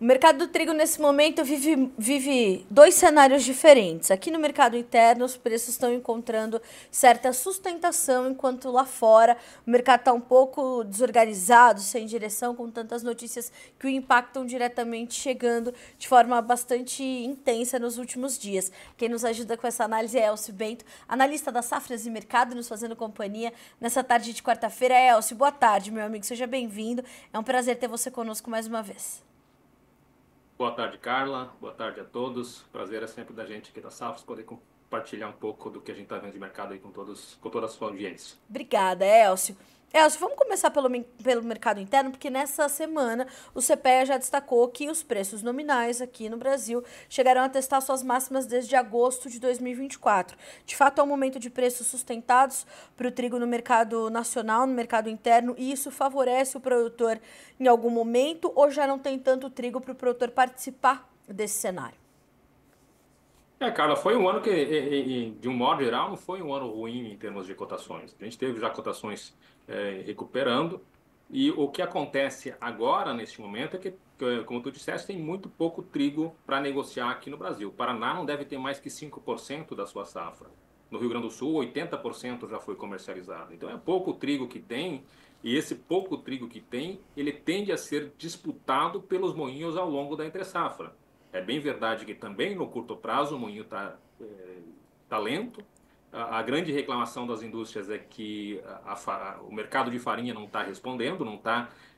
O mercado do trigo, nesse momento, vive dois cenários diferentes. Aqui no mercado interno, os preços estão encontrando certa sustentação, enquanto lá fora o mercado está um pouco desorganizado, sem direção, com tantas notícias que o impactam diretamente, chegando de forma bastante intensa nos últimos dias. Quem nos ajuda com essa análise é Elcio Bento, analista das safras e mercado, nos fazendo companhia nessa tarde de quarta-feira. Elcio, boa tarde, meu amigo, seja bem-vindo. É um prazer ter você conosco mais uma vez. Boa tarde, Carla. Boa tarde a todos. Prazer é sempre da gente aqui da Safras poder compartilhar um pouco do que a gente está vendo de mercado aí com toda a sua audiência. Obrigada, Elcio. Elcio, vamos começar pelo mercado interno, porque nessa semana o CPEA já destacou que os preços nominais aqui no Brasil chegaram a testar suas máximas desde agosto de 2024. De fato, é um momento de preços sustentados para o trigo no mercado nacional, no mercado interno, e isso favorece o produtor em algum momento, ou já não tem tanto trigo para o produtor participar desse cenário? Carla, foi um ano que, de um modo geral, não foi um ano ruim em termos de cotações. A gente teve já cotações recuperando, e o que acontece agora, neste momento, é que, como tu disseste, tem muito pouco trigo para negociar aqui no Brasil. O Paraná não deve ter mais que 5% da sua safra. No Rio Grande do Sul, 80% já foi comercializado. Então, é pouco trigo que tem, e esse pouco trigo que tem, ele tende a ser disputado pelos moinhos ao longo da entre-safra. É bem verdade que também no curto prazo o moinho tá lento. A grande reclamação das indústrias é que o mercado de farinha não está respondendo,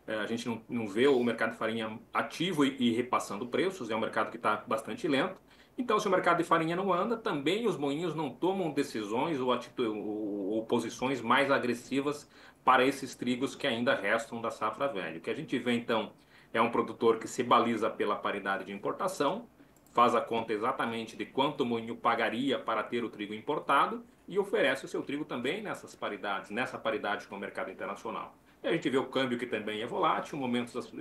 a gente não vê o mercado de farinha ativo e repassando preços, é um mercado que está bastante lento. Então, se o mercado de farinha não anda, também os moinhos não tomam decisões ou posições mais agressivas para esses trigos que ainda restam da safra velha. O que a gente vê, então, é um produtor que se baliza pela paridade de importação, faz a conta exatamente de quanto o moinho pagaria para ter o trigo importado e oferece o seu trigo também nessa paridade com o mercado internacional. E a gente vê o câmbio que também é volátil, momentos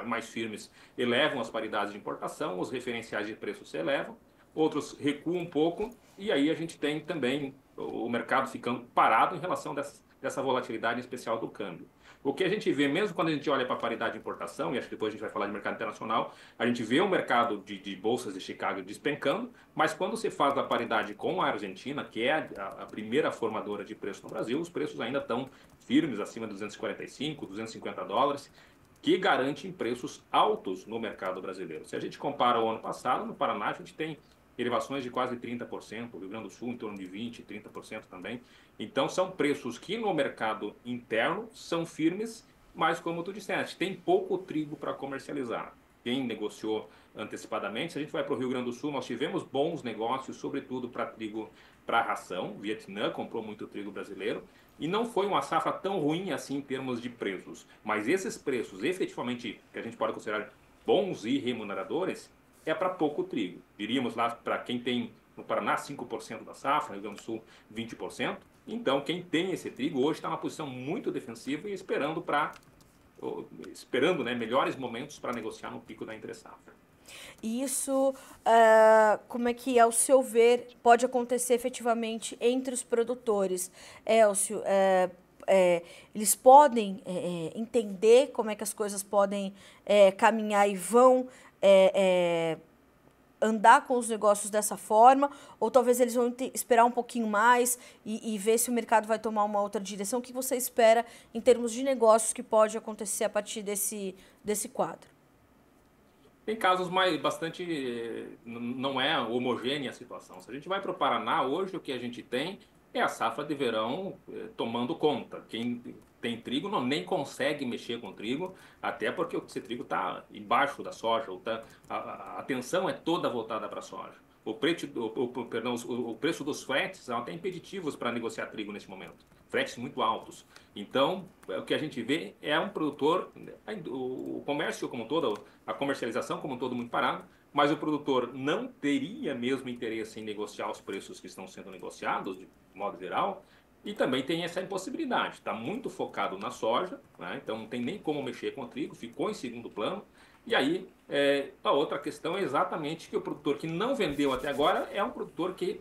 mais firmes elevam as paridades de importação, os referenciais de preço se elevam, outros recuam um pouco, e aí a gente tem também o mercado ficando parado em relação dessa volatilidade especial do câmbio. O que a gente vê, mesmo quando a gente olha para a paridade de importação, e acho que depois a gente vai falar de mercado internacional, a gente vê o mercado de bolsas de Chicago despencando, mas quando se faz a paridade com a Argentina, que é a primeira formadora de preço no Brasil, os preços ainda estão firmes, acima de 245, 250 dólares, que garantem preços altos no mercado brasileiro. Se a gente compara o ano passado, no Paraná a gente tem elevações de quase 30%, o Rio Grande do Sul em torno de 20%, 30% também. Então são preços que no mercado interno são firmes, mas como tu disseste, tem pouco trigo para comercializar. Quem negociou antecipadamente, se a gente vai para o Rio Grande do Sul, nós tivemos bons negócios, sobretudo para trigo para ração. O Vietnã comprou muito trigo brasileiro e não foi uma safra tão ruim assim em termos de preços. Mas esses preços, efetivamente, que a gente pode considerar bons e remuneradores, é para pouco trigo. Diríamos lá para quem tem no Paraná 5% da safra, no Rio Grande do Sul 20%. Então, quem tem esse trigo hoje está numa posição muito defensiva e esperando, né, melhores momentos para negociar no pico da entre-safra. E isso, como é que, ao seu ver, pode acontecer efetivamente entre os produtores? Elcio, eles podem entender como é que as coisas podem caminhar e vão andar com os negócios dessa forma, ou talvez eles vão esperar um pouquinho mais e ver se o mercado vai tomar uma outra direção? O que você espera em termos de negócios que pode acontecer a partir desse quadro? Tem casos não é homogênea a situação. Se a gente vai para o Paraná, hoje o que a gente tem é a safra de verão tomando conta. Quem tem trigo nem consegue mexer com trigo, até porque esse trigo está embaixo da soja, a atenção é toda voltada para a soja. O preço dos fretes tem impeditivos para negociar trigo nesse momento. Fretes muito altos. Então, o que a gente vê é um produtor, o comércio como um todo, a comercialização como um todo muito parado, mas o produtor não teria mesmo interesse em negociar os preços que estão sendo negociados, de modo geral, e também tem essa impossibilidade. Está muito focado na soja, né? Então não tem nem como mexer com o trigo, ficou em segundo plano. E aí, a outra questão é exatamente que o produtor que não vendeu até agora é um produtor que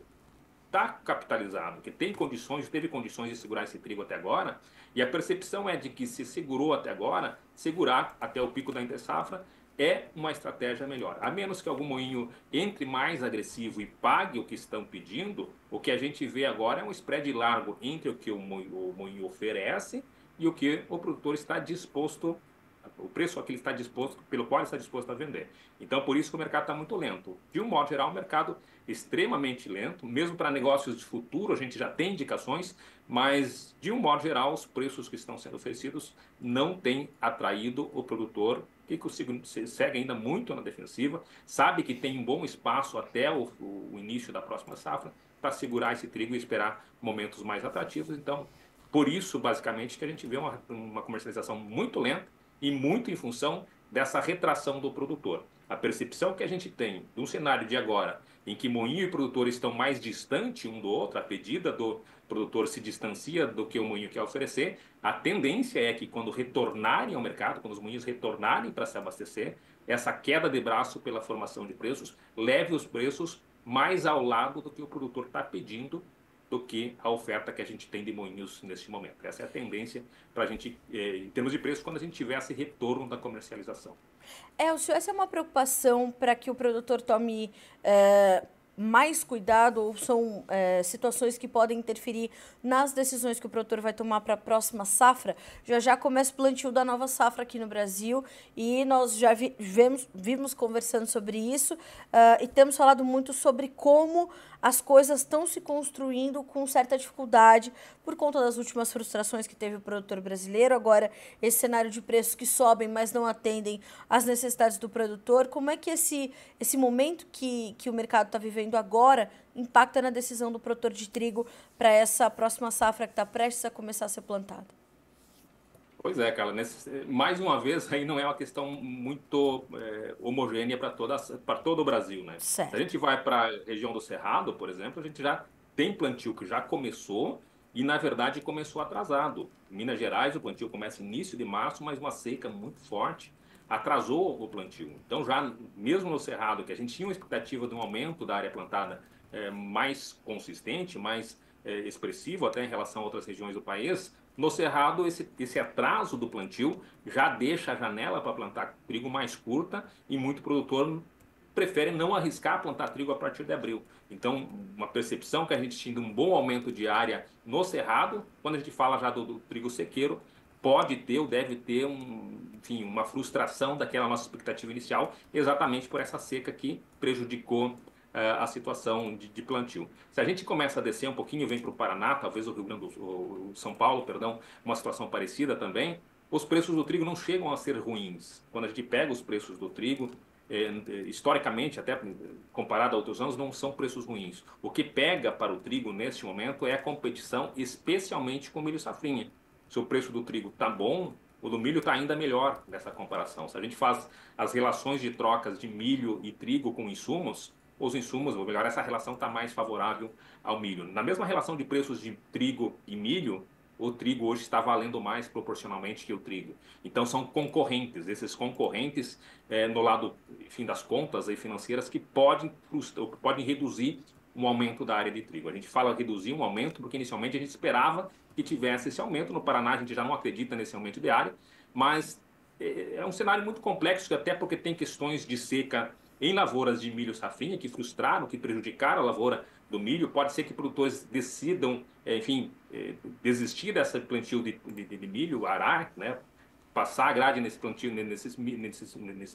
está capitalizado, que teve condições de segurar esse trigo até agora, e a percepção é de que se segurou até agora, segurar até o pico da entre-safra é uma estratégia melhor. A menos que algum moinho entre mais agressivo e pague o que estão pedindo, o que a gente vê agora é um spread largo entre o que o moinho oferece e o que o produtor está disposto, o preço a que ele está disposto, pelo qual ele está disposto a vender. Então, por isso que o mercado está muito lento. De um modo geral, o mercado extremamente lento, mesmo para negócios de futuro, a gente já tem indicações, mas de um modo geral, os preços que estão sendo oferecidos não têm atraído o produtor, que segue ainda muito na defensiva, sabe que tem um bom espaço até o início da próxima safra para segurar esse trigo e esperar momentos mais atrativos. Então, por isso, basicamente, que a gente vê uma comercialização muito lenta e muito em função dessa retração do produtor. A percepção que a gente tem de um cenário de agora, em que moinho e produtor estão mais distantes um do outro, a pedida do produtor se distancia do que o moinho quer oferecer, a tendência é que quando retornarem ao mercado, quando os moinhos retornarem para se abastecer, essa queda de braço pela formação de preços leve os preços mais ao lado do que o produtor está pedindo do que a oferta que a gente tem de moinhos neste momento. Essa é a tendência para a gente, em termos de preço, quando a gente tiver esse retorno da comercialização. Elcio, essa é uma preocupação para que o produtor tome mais cuidado ou são situações que podem interferir nas decisões que o produtor vai tomar para a próxima safra? Já começa o plantio da nova safra aqui no Brasil e nós já vimos conversando sobre isso e temos falado muito sobre como as coisas estão se construindo com certa dificuldade por conta das últimas frustrações que teve o produtor brasileiro. Agora, esse cenário de preços que sobem, mas não atendem às necessidades do produtor. Como é que esse momento que o mercado está vivendo agora impacta na decisão do produtor de trigo para essa próxima safra que está prestes a começar a ser plantada? Pois é, Carla, mais uma vez, aí não é uma questão muito homogênea para todo o Brasil, né? Se a Certo. gente vai para a região do Cerrado, por exemplo, a gente já tem plantio que já começou e, na verdade, começou atrasado. Em Minas Gerais, o plantio começa início de março, mas uma seca muito forte atrasou o plantio. Então, já mesmo no Cerrado, que a gente tinha uma expectativa de um aumento da área plantada mais consistente, mais expressivo até em relação a outras regiões do país, no Cerrado, esse atraso do plantio já deixa a janela para plantar trigo mais curta e muito produtor prefere não arriscar plantar trigo a partir de abril. Então, uma percepção que a gente tinha de um bom aumento de área no Cerrado, quando a gente fala já do trigo sequeiro, pode ter ou deve ter enfim, uma frustração daquela nossa expectativa inicial, exatamente por essa seca que prejudicou a situação de plantio. Se a gente começa a descer um pouquinho, vem para o Paraná, talvez o Rio Grande do Sul, São Paulo, perdão, uma situação parecida também, os preços do trigo não chegam a ser ruins. Quando a gente pega os preços do trigo, historicamente, até comparado a outros anos, não são preços ruins. O que pega para o trigo neste momento é a competição, especialmente com o milho safrinha. Se o preço do trigo está bom, o do milho está ainda melhor nessa comparação. Se a gente faz as relações de trocas de milho e trigo com insumos, os insumos, ou melhor, essa relação está mais favorável ao milho. Na mesma relação de preços de trigo e milho, o trigo hoje está valendo mais proporcionalmente que o trigo. Então são concorrentes, esses concorrentes no lado, enfim, das contas aí financeiras que podem reduzir um aumento da área de trigo. A gente fala reduzir um aumento porque inicialmente a gente esperava que tivesse esse aumento. No Paraná a gente já não acredita nesse aumento de área, mas é um cenário muito complexo, até porque tem questões de seca em lavouras de milho safrinha que frustraram, que prejudicaram a lavoura do milho. Pode ser que produtores decidam, enfim, desistir dessa plantio de milho, arar, né? Passar a grade nesse plantio, nesse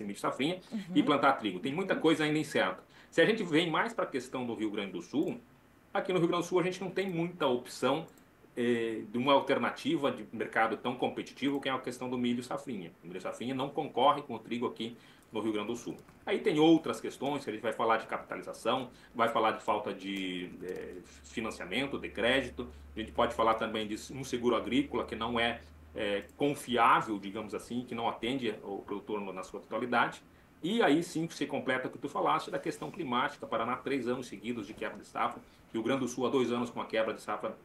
milho safrinha e plantar trigo. Tem muita coisa ainda incerta. Se a gente vem mais para a questão do Rio Grande do Sul, aqui no Rio Grande do Sul a gente não tem muita opção de uma alternativa de mercado tão competitivo que é a questão do milho safrinha. O milho safrinha não concorre com o trigo aqui no Rio Grande do Sul. Aí tem outras questões que a gente vai falar de capitalização, vai falar de falta de financiamento, de crédito, a gente pode falar também de um seguro agrícola que não é confiável, digamos assim, que não atende o produtor na sua totalidade. E aí sim se completa o que tu falaste da questão climática. Paraná 3 anos seguidos de quebra de safra, Rio Grande do Sul há 2 anos com uma quebra de safra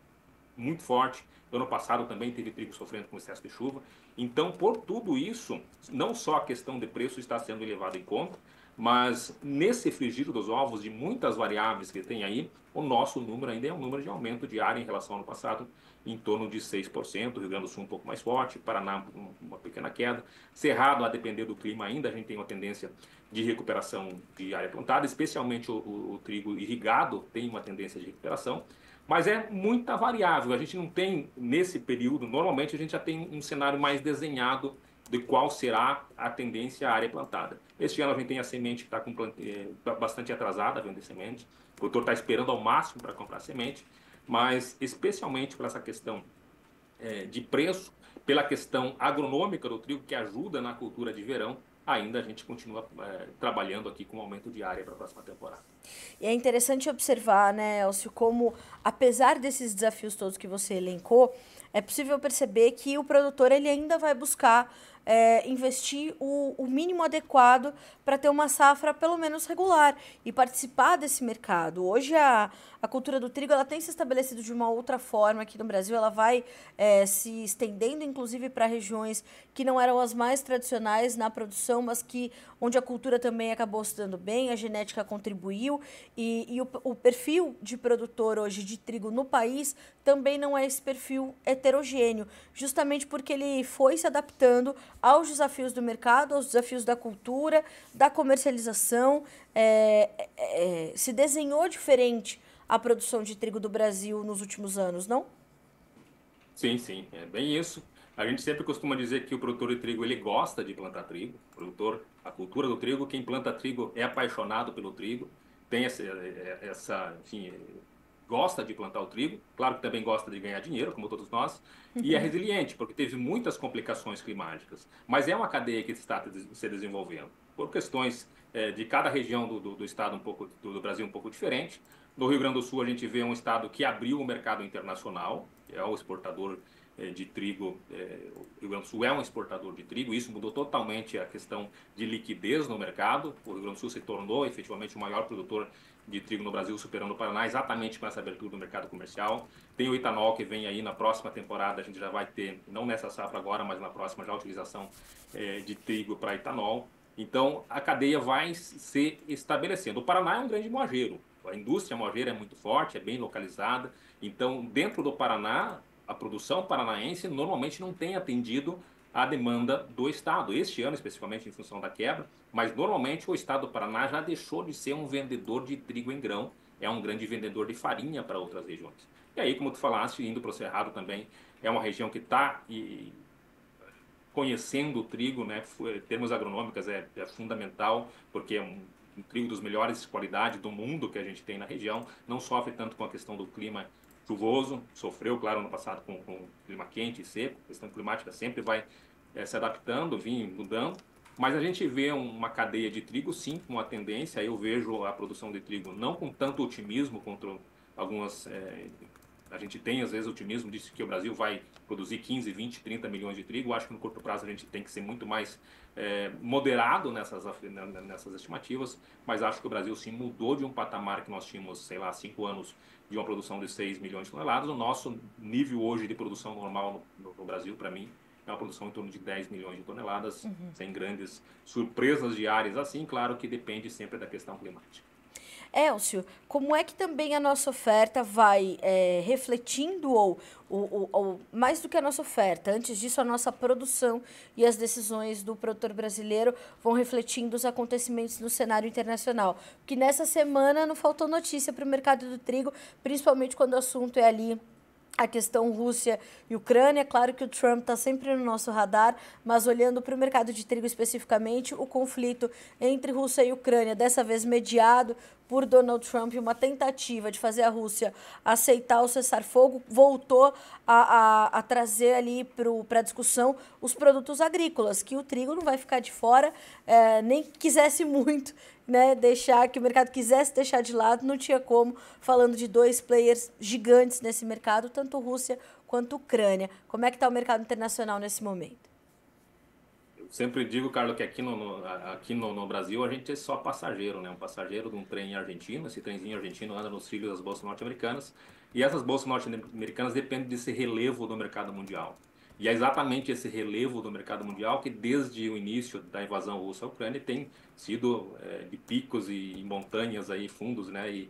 muito forte. Ano passado também teve trigo sofrendo com excesso de chuva. Então, por tudo isso, não só a questão de preço está sendo levada em conta, Mas nesse frigir dos ovos de muitas variáveis que tem aí, o nosso número ainda é um número de aumento de área em relação ao ano passado, em torno de 6%, Rio Grande do Sul um pouco mais forte, Paraná uma pequena queda, Cerrado, a depender do clima ainda, a gente tem uma tendência de recuperação de área plantada, especialmente o trigo irrigado tem uma tendência de recuperação, mas é muita variável, a gente não tem nesse período, normalmente a gente já tem um cenário mais desenhado de qual será a tendência à área plantada. Este ano a gente tem a semente que está bastante atrasada, a venda de semente. O produtor está esperando ao máximo para comprar semente, mas especialmente por essa questão de preço, pela questão agronômica do trigo, que ajuda na cultura de verão, ainda a gente continua trabalhando aqui com aumento de área para a próxima temporada. E é interessante observar, né, Elcio, como, apesar desses desafios todos que você elencou, é possível perceber que o produtor ele ainda vai buscar investir o mínimo adequado para ter uma safra pelo menos regular e participar desse mercado. Hoje a cultura do trigo ela tem se estabelecido de uma outra forma aqui no Brasil, ela vai se estendendo inclusive para regiões que não eram as mais tradicionais na produção, mas que onde a cultura também acabou se dando bem, a genética contribuiu e o perfil de produtor hoje de trigo no país também não é esse perfil heterogêneo, justamente porque ele foi se adaptando aos desafios do mercado, aos desafios da cultura, da comercialização, se desenhou diferente a produção de trigo do Brasil nos últimos anos, não? Sim, sim, é bem isso. A gente sempre costuma dizer que o produtor de trigo ele gosta de plantar trigo. O produtor, a cultura do trigo, quem planta trigo é apaixonado pelo trigo, tem enfim, gosta de plantar o trigo. Claro que também gosta de ganhar dinheiro, como todos nós, e é resiliente porque teve muitas complicações climáticas. Mas é uma cadeia que está se desenvolvendo por questões de cada região do estado um pouco do Brasil um pouco diferente. No Rio Grande do Sul a gente vê um estado que abriu o mercado internacional, é o exportador de trigo, o Rio Grande do Sul é um exportador de trigo, isso mudou totalmente a questão de liquidez no mercado, o Rio Grande do Sul se tornou efetivamente o maior produtor de trigo no Brasil, superando o Paraná, exatamente com essa abertura do mercado comercial. Tem o etanol que vem aí na próxima temporada, a gente já vai ter, não nessa safra agora, mas na próxima já a utilização de trigo para etanol. Então a cadeia vai se estabelecendo. O Paraná é um grande moageiro, a indústria moageira é muito forte, é bem localizada, então dentro do Paraná, a produção paranaense normalmente não tem atendido a demanda do Estado. Este ano, especificamente em função da quebra, mas normalmente o Estado do Paraná já deixou de ser um vendedor de trigo em grão, é um grande vendedor de farinha para outras regiões. E aí, como tu falaste, indo para o Cerrado também, é uma região que está conhecendo o trigo, né? Termos agronômicos é fundamental, porque é um trigo dos melhores qualidade do mundo que a gente tem na região, não sofre tanto com a questão do clima chuvoso, sofreu, claro, no passado com clima quente e seco, a questão climática sempre vai se adaptando, mudando, mas a gente vê uma cadeia de trigo, sim, com uma tendência, eu vejo a produção de trigo não com tanto otimismo contra algumas... a gente tem, às vezes, otimismo de que o Brasil vai produzir 15, 20, 30 milhões de trigo. Eu acho que no curto prazo a gente tem que ser muito mais moderado nessas estimativas, mas acho que o Brasil sim mudou de um patamar que nós tínhamos, sei lá, 5 anos de uma produção de 6 milhões de toneladas. O nosso nível hoje de produção normal no Brasil, para mim, é uma produção em torno de 10 milhões de toneladas, sem grandes surpresas diárias assim, claro que depende sempre da questão climática. Elcio, como é que também a nossa oferta vai refletindo, ou mais do que a nossa oferta, antes disso a nossa produção e as decisões do produtor brasileiro vão refletindo os acontecimentos no cenário internacional? Porque nessa semana não faltou notícia para o mercado do trigo, principalmente quando o assunto é ali a questão Rússia e Ucrânia. Claro que o Trump está sempre no nosso radar, mas olhando para o mercado de trigo especificamente, o conflito entre Rússia e Ucrânia, dessa vez mediado por Donald Trump, uma tentativa de fazer a Rússia aceitar o cessar-fogo, voltou a trazer ali para a discussão os produtos agrícolas, que o trigo não vai ficar de fora, nem que quisesse muito, né, deixar, que o mercado quisesse deixar de lado, não tinha como, falando de dois players gigantes nesse mercado, tanto Rússia quanto Ucrânia. Como é que está o mercado internacional nesse momento? Sempre digo, Carlos, que aqui no Brasil a gente é só passageiro, né? Um passageiro de um trem argentino. Esse trenzinho argentino anda nos trilhos das bolsas norte-americanas. E essas bolsas norte-americanas dependem desse relevo do mercado mundial. E é exatamente esse relevo do mercado mundial que, desde o início da invasão russa à Ucrânia, tem sido de picos e montanhas aí, fundos, né?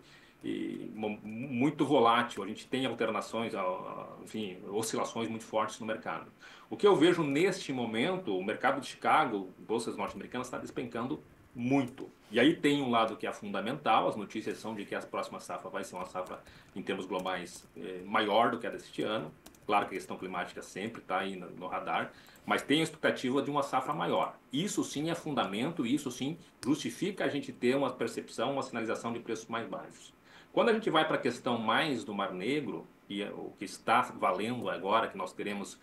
Muito volátil. A gente tem alternações, enfim, oscilações muito fortes no mercado. O que eu vejo neste momento, o mercado de Chicago, bolsas norte-americanas, está despencando muito. E aí tem um lado que é fundamental, as notícias são de que a próxima safra vai ser uma safra, em termos globais, maior do que a deste ano. Claro que a questão climática sempre está aí no radar, mas tem a expectativa de uma safra maior. Isso sim é fundamento, e isso sim justifica a gente ter uma percepção, uma sinalização de preços mais baixos. Quando a gente vai para a questão mais do Mar Negro, e o que está valendo agora, que nós teremos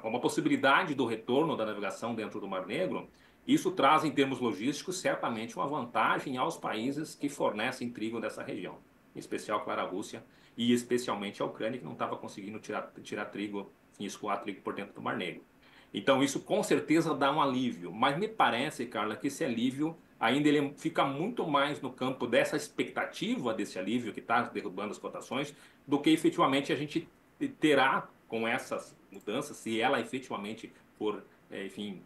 uma possibilidade do retorno da navegação dentro do Mar Negro, isso traz, em termos logísticos, certamente uma vantagem aos países que fornecem trigo dessa região, em especial, claro, a Rússia e especialmente a Ucrânia, que não estava conseguindo tirar trigo e escoar trigo por dentro do Mar Negro. Então, isso com certeza dá um alívio, mas me parece, Carla, que esse alívio ainda ele fica muito mais no campo dessa expectativa desse alívio que está derrubando as cotações, do que efetivamente a gente terá com essas mudanças, se ela efetivamente for, enfim,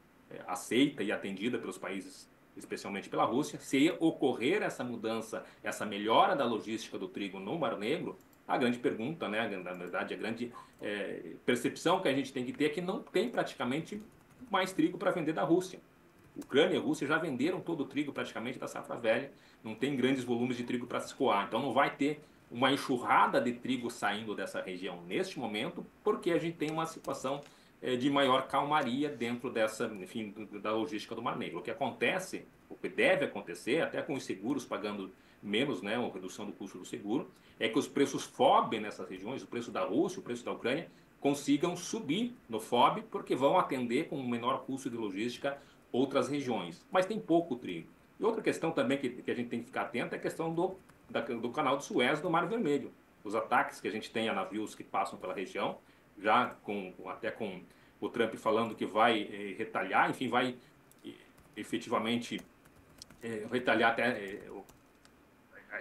aceita e atendida pelos países, especialmente pela Rússia. Se ocorrer essa mudança, essa melhora da logística do trigo no Mar Negro, a grande pergunta, né, na verdade, a grande percepção que a gente tem que ter é que não tem praticamente mais trigo para vender da Rússia. Ucrânia e Rússia já venderam todo o trigo praticamente da safra velha, não tem grandes volumes de trigo para se escoar, então não vai ter uma enxurrada de trigo saindo dessa região neste momento, porque a gente tem uma situação de maior calmaria dentro dessa, enfim, da logística do Mar Negro. O que acontece, o que deve acontecer, até com os seguros pagando menos, né, uma redução do custo do seguro, é que os preços FOB nessas regiões, o preço da Rússia, o preço da Ucrânia, consigam subir no FOB, porque vão atender com um menor custo de logística outras regiões. Mas tem pouco trigo. E outra questão também que a gente tem que ficar atento é a questão do canal de Suez do Mar Vermelho. Os ataques que a gente tem a navios que passam pela região, já até com o Trump falando que vai retalhar, enfim, vai efetivamente retalhar até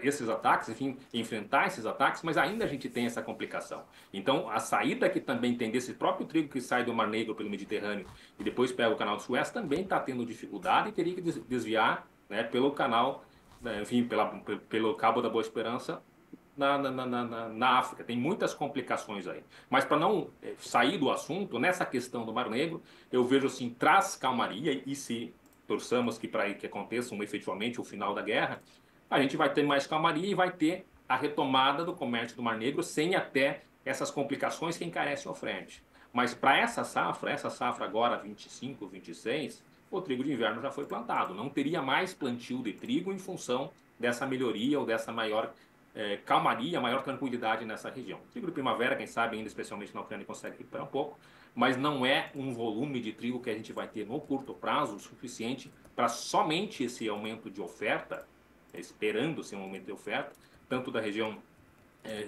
esses ataques, enfim, enfrentar esses ataques, mas ainda a gente tem essa complicação. Então, a saída que também tem desse próprio trigo que sai do Mar Negro pelo Mediterrâneo e depois pega o canal de Suez também está tendo dificuldade e teria que desviar, né, pelo canal, né, enfim, pelo Cabo da Boa Esperança na África. Tem muitas complicações aí. Mas para não sair do assunto, nessa questão do Mar Negro, eu vejo assim, traz calmaria e se torçamos que para que aconteça efetivamente o final da guerra, a gente vai ter mais calmaria e vai ter a retomada do comércio do Mar Negro sem até essas complicações que encarecem o frete. Mas para essa safra agora 25, 26, o trigo de inverno já foi plantado. Não teria mais plantio de trigo em função dessa melhoria ou dessa maior calmaria, maior tranquilidade nessa região. Trigo de primavera, quem sabe ainda especialmente na Ucrânia consegue recuperar um pouco, mas não é um volume de trigo que a gente vai ter no curto prazo o suficiente para somente esse aumento de oferta, esperando-se um aumento de oferta, tanto da região,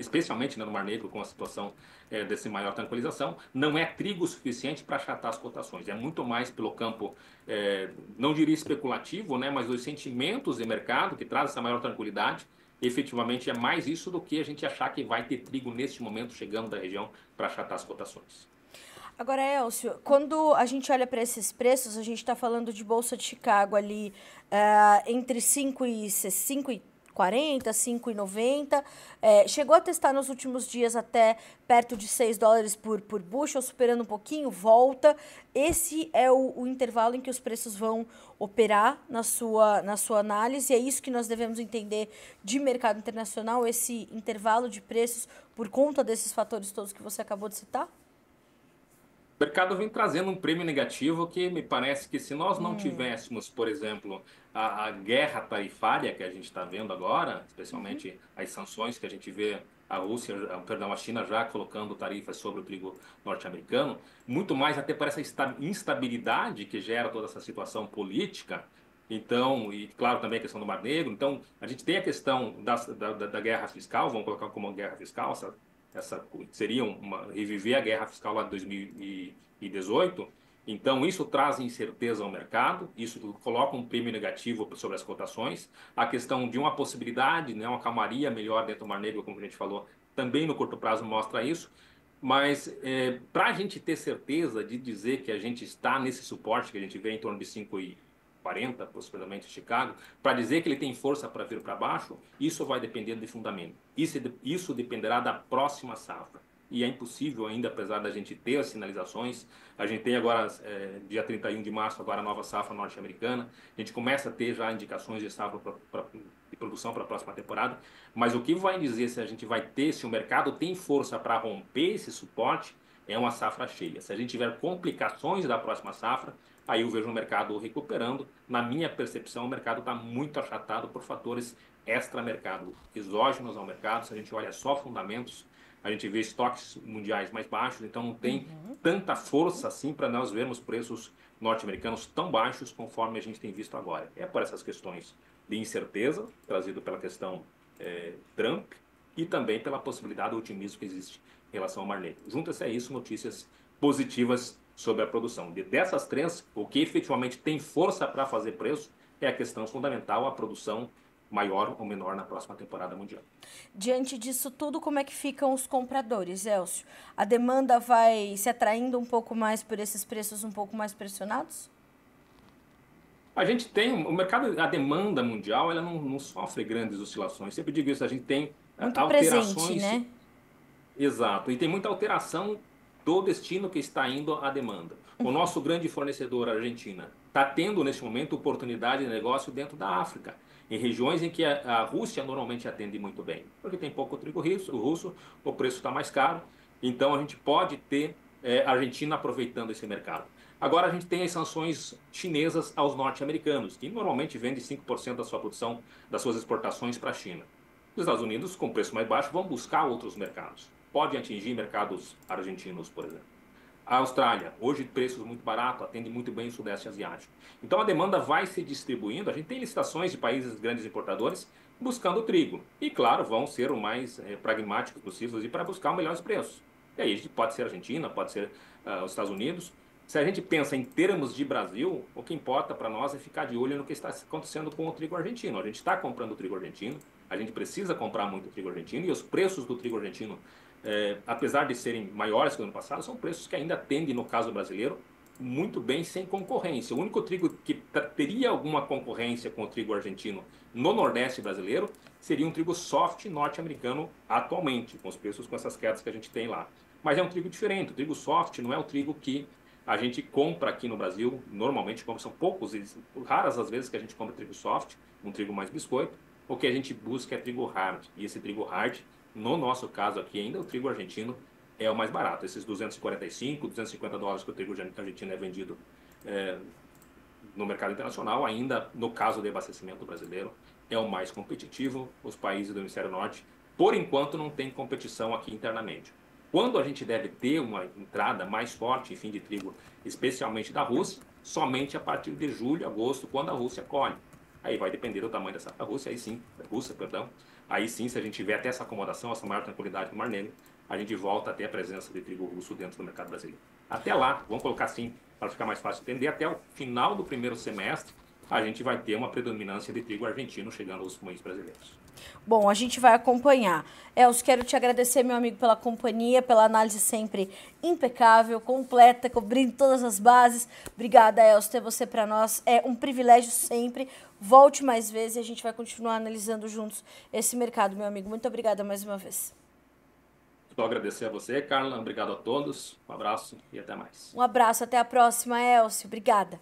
especialmente no Mar Negro, com a situação dessa maior tranquilização, não é trigo suficiente para achatar as cotações. É muito mais pelo campo, não diria especulativo, né, mas os sentimentos de mercado que traz essa maior tranquilidade. Efetivamente é mais isso do que a gente achar que vai ter trigo neste momento chegando da região para achatar as cotações. Agora, Elcio, quando a gente olha para esses preços, a gente está falando de Bolsa de Chicago ali entre 5,40, 5,90. Chegou a testar nos últimos dias até perto de $6 por bushel, superando um pouquinho, volta. Esse é o intervalo em que os preços vão operar na sua análise. É isso que nós devemos entender de mercado internacional, esse intervalo de preços por conta desses fatores todos que você acabou de citar? O mercado vem trazendo um prêmio negativo que me parece que se nós não tivéssemos, por exemplo, a guerra tarifária que a gente está vendo agora, especialmente as sanções que a gente vê a China já colocando tarifas sobre o trigo norte-americano, muito mais até por essa instabilidade que gera toda essa situação política. Então, e claro também a questão do Mar Negro. Então, a gente tem a questão da guerra fiscal, vamos colocar como guerra fiscal, essa seria reviver a guerra fiscal lá de 2018. Então, isso traz incerteza ao mercado, isso coloca um prêmio negativo sobre as cotações. A questão de uma possibilidade, né, uma calmaria melhor dentro do Mar Negro, como a gente falou, também no curto prazo mostra isso. Mas para a gente ter certeza de dizer que a gente está nesse suporte que a gente vê em torno de 5,40, possivelmente em Chicago, para dizer que ele tem força para vir para baixo, isso vai depender de fundamento. Isso dependerá da próxima safra. E é impossível ainda, apesar da gente ter as sinalizações. A gente tem agora, dia 31 de março, agora a nova safra norte-americana. A gente começa a ter já indicações de safra de produção para a próxima temporada. Mas o que vai dizer se a gente vai ter, se o mercado tem força para romper esse suporte, é uma safra cheia. Se a gente tiver complicações da próxima safra, aí eu vejo o mercado recuperando. Na minha percepção, o mercado está muito achatado por fatores extra-mercado, exógenos ao mercado. Se a gente olha só fundamentos, a gente vê estoques mundiais mais baixos, então não tem tanta força assim para nós vermos preços norte-americanos tão baixos conforme a gente tem visto agora. É por essas questões de incerteza, trazido pela questão Trump, e também pela possibilidade do otimismo que existe em relação ao Mar Negro. Junta-se a isso notícias positivas sobre a produção. Dessas três, o que efetivamente tem força para fazer preço é a questão fundamental, a produção maior ou menor na próxima temporada mundial. Diante disso tudo, como é que ficam os compradores, Elcio? A demanda vai se atraindo um pouco mais por esses preços um pouco mais pressionados? A gente tem, o mercado, a demanda mundial, ela não sofre grandes oscilações. Sempre digo isso, a gente tem Muito presente, alterações. né? Exato, e tem muita alteração do destino que está indo à demanda. O nosso grande fornecedor, a Argentina, está tendo neste momento oportunidade de negócio dentro da África, em regiões em que a Rússia normalmente atende muito bem, porque tem pouco trigo russo, o preço está mais caro, então a gente pode ter a Argentina aproveitando esse mercado. Agora a gente tem as sanções chinesas aos norte-americanos, que normalmente vendem 5% da sua produção, das suas exportações para a China. Os Estados Unidos, com preço mais baixo, vão buscar outros mercados. Pode atingir mercados argentinos, por exemplo. A Austrália, hoje preços muito baratos, atende muito bem o Sudeste Asiático. Então a demanda vai se distribuindo. A gente tem licitações de países grandes importadores buscando trigo. E claro, vão ser o mais pragmáticos possíveis e para buscar os melhores preços. E aí pode ser a Argentina, pode ser os Estados Unidos. Se a gente pensa em termos de Brasil, o que importa para nós é ficar de olho no que está acontecendo com o trigo argentino. A gente está comprando trigo argentino, a gente precisa comprar muito trigo argentino e os preços do trigo argentino, apesar de serem maiores que o ano passado, são preços que ainda atendem, no caso brasileiro, muito bem sem concorrência. O único trigo que teria alguma concorrência com o trigo argentino no Nordeste brasileiro seria um trigo soft norte-americano atualmente, com os preços com essas quedas que a gente tem lá. Mas é um trigo diferente. O trigo soft não é o trigo que a gente compra aqui no Brasil, normalmente são raras as vezes que a gente compra trigo soft, um trigo mais biscoito. O que a gente busca é trigo hard. E esse trigo hard, no nosso caso aqui ainda, o trigo argentino é o mais barato. Esses 245, 250 dólares que o trigo argentino é vendido no mercado internacional, ainda no caso de abastecimento brasileiro, é o mais competitivo. Os países do hemisfério norte, por enquanto, não tem competição aqui internamente. Quando a gente deve ter uma entrada mais forte, enfim, de trigo, especialmente da Rússia, somente a partir de julho, agosto, quando a Rússia colhe. Aí vai depender do tamanho dessa Rússia, aí sim, se a gente tiver até essa acomodação, essa maior tranquilidade no Mar Negro, a gente volta a ter a presença de trigo russo dentro do mercado brasileiro. Até lá, vamos colocar assim, para ficar mais fácil de entender, até o final do primeiro semestre, a gente vai ter uma predominância de trigo argentino chegando aos países brasileiros. Bom, a gente vai acompanhar. Elcio, quero te agradecer, meu amigo, pela companhia, pela análise sempre impecável, completa, cobrindo todas as bases. Obrigada, Elcio, ter você para nós é um privilégio sempre. Volte mais vezes e a gente vai continuar analisando juntos esse mercado, meu amigo. Muito obrigada mais uma vez. Só agradecer a você, Carla. Obrigado a todos. Um abraço e até mais. Um abraço, até a próxima, Elcio. Obrigada.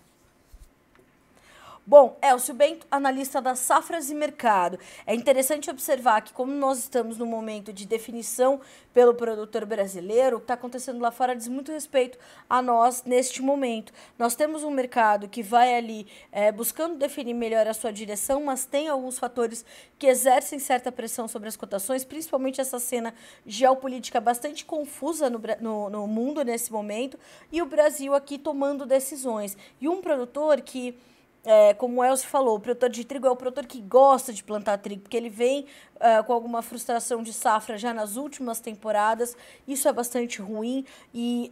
Bom, Elcio Bento, analista das safras e mercado. É interessante observar que, como nós estamos no momento de definição pelo produtor brasileiro, o que está acontecendo lá fora diz muito respeito a nós neste momento. Nós temos um mercado que vai ali buscando definir melhor a sua direção, mas tem alguns fatores que exercem certa pressão sobre as cotações, principalmente essa cena geopolítica bastante confusa no mundo nesse momento, e o Brasil aqui tomando decisões. E um produtor que... como o Elcio falou, o produtor de trigo é o produtor que gosta de plantar trigo, porque ele vem com alguma frustração de safra já nas últimas temporadas. Isso é bastante ruim e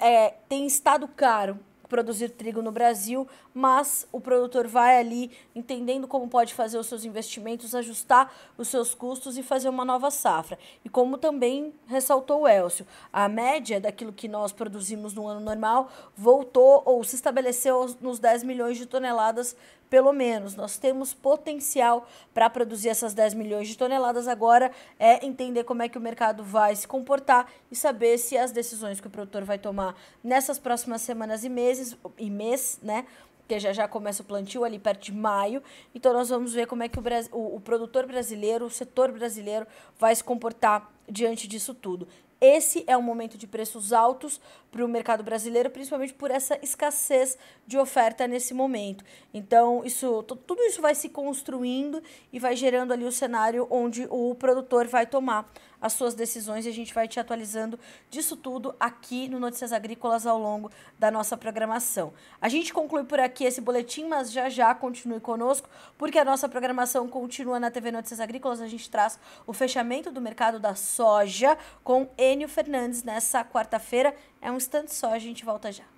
tem estado caro produzir trigo no Brasil, mas o produtor vai ali entendendo como pode fazer os seus investimentos, ajustar os seus custos e fazer uma nova safra. E como também ressaltou o Elcio, a média daquilo que nós produzimos no ano normal voltou ou se estabeleceu nos 10 milhões de toneladas pelo menos. Nós temos potencial para produzir essas 10 milhões de toneladas. Agora é entender como é que o mercado vai se comportar e saber se as decisões que o produtor vai tomar nessas próximas semanas e mês, né? Porque já começa o plantio ali perto de maio. Então nós vamos ver como é que o produtor brasileiro, o setor brasileiro vai se comportar diante disso tudo. Esse é um momento de preços altos para o mercado brasileiro, principalmente por essa escassez de oferta nesse momento. Então, tudo isso vai se construindo e vai gerando ali o cenário onde o produtor vai tomar as suas decisões e a gente vai te atualizando disso tudo aqui no Notícias Agrícolas ao longo da nossa programação. A gente conclui por aqui esse boletim, mas já continue conosco, porque a nossa programação continua na TV Notícias Agrícolas. A gente traz o fechamento do mercado da soja com Enio Fernandes nessa quarta-feira. É um instante só, a gente volta já.